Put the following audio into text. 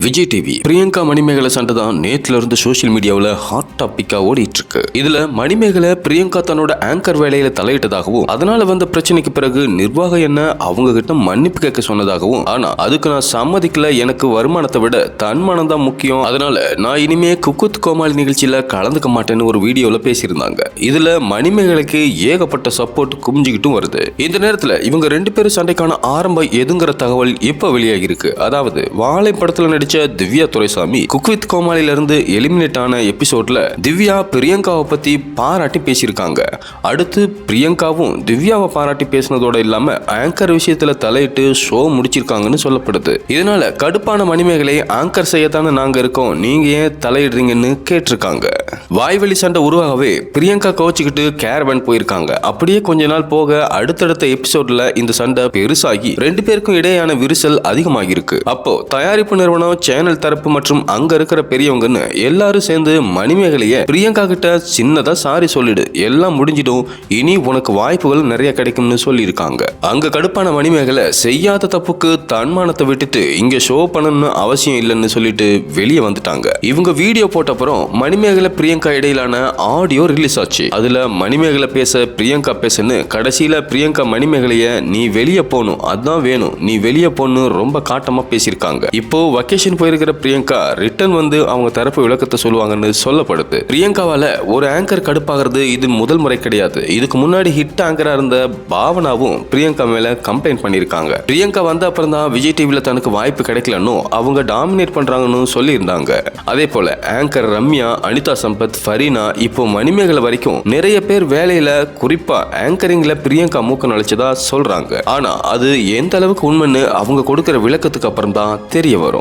Vijay TV Priyanka Manimekalai சண்டை தான் நேத்துல இருந்து சோசியல் மீடியாவில் ஹாட் டாபிக்கா ஓடிட்டு இருக்கு. இதுல மணிமேகலை பிரியங்கா தன்னோட ஆங்கர் வேலையில தலையிட்டதாகவும் அதனால வந்த பிரச்சனைக்கு பிறகு நிர்வாகம் என்ன அவங்க கிட்ட மன்னிப்பு கேட்க சொன்னதாகவும், ஆனா அதுக்கு நான் சம்மதிக்கல, எனக்கு வருமானத்தை விட தன்மானம் தான் முக்கியம், அதனால நான் இனிமே குக்குத் கோமாளி நிகழ்ச்சியில கலந்துக்க மாட்டேன்னு ஒரு வீடியோல பேசியிருந்தாங்க. இதுல மணிமேகலைக்கு ஏகப்பட்ட சப்போர்ட் குமிஞ்சுக்கிட்டும் வருது. இந்த நேரத்துல இவங்க ரெண்டு பேரும் சண்டைக்கான ஆரம்பம் எதுங்கிற தகவல் இப்ப வெளியாகி இருக்கு. அதாவது வாழை படத்துல நடிச்ச திவ்யா துரைசாமி குக்வித் கோமாளில இருந்து எலிமினேட் ஆன எபிசோட்ல திவ்யா பிரியங்காவை பத்தி பாராட்டி பேசியிருக்காங்க. அடுத்து பிரியங்காவும் திவ்யாவை பாராட்டி பேசினதோட இல்லாம ஆங்கர் விஷயத்துல தலையிட்டு ஷோ முடிச்சிருக்காங்கன்னு சொல்லப்படுது. இதனால கடுப்பான மணிமேகலை ஆங்கர் செய்யத்தானே நாங்க இருக்கோம், நீங்க ஏன் தலையிடுறீங்கன்னு கேட்டிருக்காங்க. வாய்வெளி சண்டை உருவாகவே பிரியங்கா கோச்சிக்கிட்டு கேரவன் போயிருக்காங்க. அப்படியே கொஞ்ச நாள் போக அடுத்தடுத்த எபிசோட்ல இந்த சண்டை பெருசாகி ரெண்டு பேருக்கும் இடையான விரிசல் அதிகமாகி இருக்கு. அப்போ தயாரிப்பு நிறுவனம், சேனல் தரப்பு மற்றும் அங்க இருக்கிற பெரியவங்கன்னு எல்லாரும் சேர்ந்து மணிமேகலைய பிரியங்கா கிட்ட சின்னதா சாரி சொல்லிடு, எல்லாம் முடிஞ்சிடும், இனி உனக்கு வாய்ப்புகள் நிறைய கிடைக்கும்னு சொல்லியிருக்காங்க. அங்க கடுப்பான மணிமேகலை செய்யாத தப்புக்கு தன்மானத்தை விட்டுட்டு இங்க ஷோ பண்ணணும்னு அவசியம் இல்லைன்னு சொல்லிட்டு வெளியே வந்துட்டாங்க. இவங்க வீடியோ போட்ட அப்புறம் மணிமேகலை பிரியங்கா இடையிலான ஆடியோ ரிலீஸ் ஆச்சு. அதுல மணிமேகலை பேச பிரியங்கா பேசுன்னு கடைசியில பிரியங்கா மணிமேகலைய நீ வெளியே போகணும், அதான் வேணும், நீ வெளியே போகணும் ரொம்ப காட்டமா பேசியிருக்காங்க. இப்போ வக்கேஷன் போயிருக்கிற பிரியங்கா ரிட்டர்ன் வந்து அவங்க தரப்பு விளக்கத்தை சொல்லுவாங்கன்னு சொல்லப்படுது. பிரியங்காவால ஒரு ஆங்கர் கடுப்பாகிறது இது முதல் முறை கிடையாது. இதுக்கு முன்னாடி ஹிட் ஆங்கரா இருந்த பாவனாவும் பிரியங்கா மேல கம்ப்ளைண்ட் பண்ணிருக்காங்க. பிரியங்கா வந்த அப்புறம் தான் விஜய் டிவில தனக்கு வாய்ப்பு கிடைக்கலன்னு அவங்க டாமினேட் பண்றாங்கன்னு சொல்லி இருந்தாங்க. அதே போல ஆங்கர் ரம்யா, அனிதா சம்பத், ஃபரீனா, இப்போ மணிமேகலை வரைக்கும் நிறைய பேர் வேலையில குறிப்பா ஆங்கரிங்ல பிரியங்கா மூக்க நுழைச்சதா சொல்றாங்க. ஆனா அது எந்த அளவுக்கு உண்மைன்னு அவங்க கொடுக்கிற விளக்கத்துக்கு அப்புறம் தான் தெரிய வரும்.